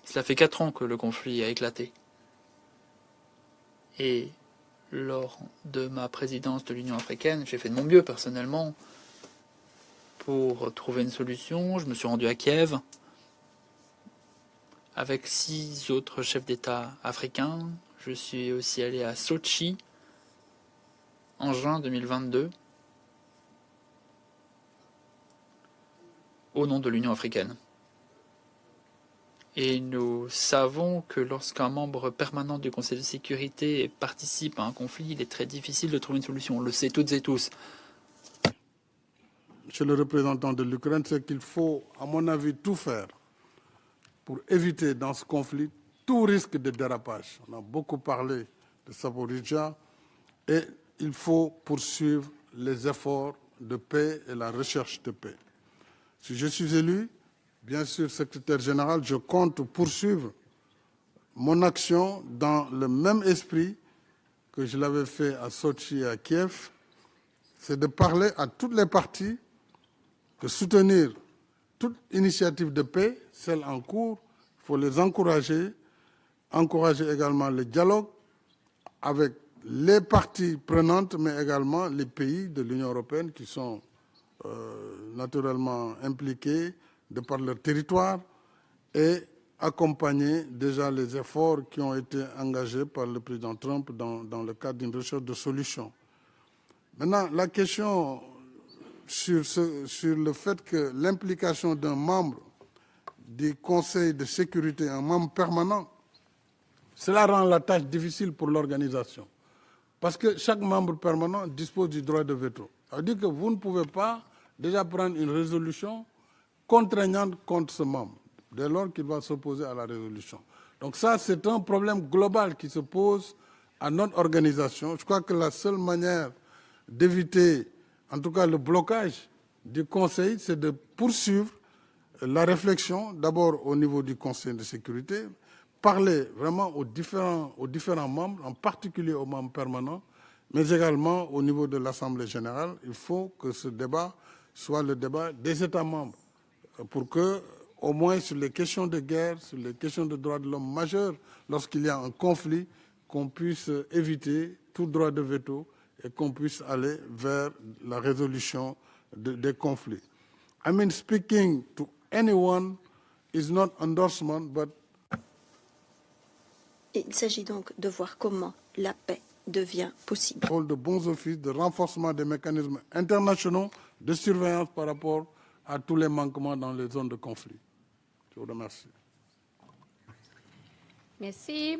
Cela fait 4 ans que le conflit a éclaté. Et lors de ma présidence de l'Union africaine, j'ai fait de mon mieux personnellement pour trouver une solution. Je me suis rendu à Kiev avec 6 autres chefs d'État africains. Je suis aussi allé à Sochi en juin 2022 au nom de l'Union africaine. Et nous savons que lorsqu'un membre permanent du Conseil de sécurité participe à un conflit, il est très difficile de trouver une solution. On le sait toutes et tous. Monsieur le représentant de l'Ukraine, c'est qu'il faut, à mon avis, tout faire pour éviter dans ce conflit tout risque de dérapage. On a beaucoup parlé de Zaporizhzhia et il faut poursuivre les efforts de paix et la recherche de paix. Si je suis élu, bien sûr, secrétaire général, je compte poursuivre mon action dans le même esprit que je l'avais fait à Sochi et à Kiev, c'est de parler à toutes les parties, de soutenir toute initiative de paix, celle en cours, il faut les encourager également le dialogue avec les parties prenantes, mais également les pays de l'Union européenne qui sont naturellement impliqués de par leur territoire et accompagner déjà les efforts qui ont été engagés par le président Trump dans le cadre d'une recherche de solutions. Maintenant, la question sur le fait que l'implication d'un membre du Conseil de sécurité, un membre permanent, cela rend la tâche difficile pour l'organisation. Parce que chaque membre permanent dispose du droit de veto. Ça veut dire que vous ne pouvez pas déjà prendre une résolution contraignante contre ce membre, dès lors qu'il va s'opposer à la résolution. Donc ça, c'est un problème global qui se pose à notre organisation. Je crois que la seule manière d'éviter, en tout cas le blocage du Conseil, c'est de poursuivre la réflexion, d'abord au niveau du Conseil de sécurité, parler vraiment aux différents membres, en particulier aux membres permanents, mais également au niveau de l'Assemblée générale. Il faut que ce débat soit le débat des États membres, pour que, au moins sur les questions de guerre, sur les questions de droits de l'homme majeures, lorsqu'il y a un conflit, qu'on puisse éviter tout droit de veto et qu'on puisse aller vers la résolution des conflits. I mean, speaking to anyone is not endorsement, but... Il s'agit donc de voir comment la paix devient possible. Rôle de bons offices, de renforcement des mécanismes internationaux de surveillance par rapport à tous les manquements dans les zones de conflit. Je vous remercie. Merci.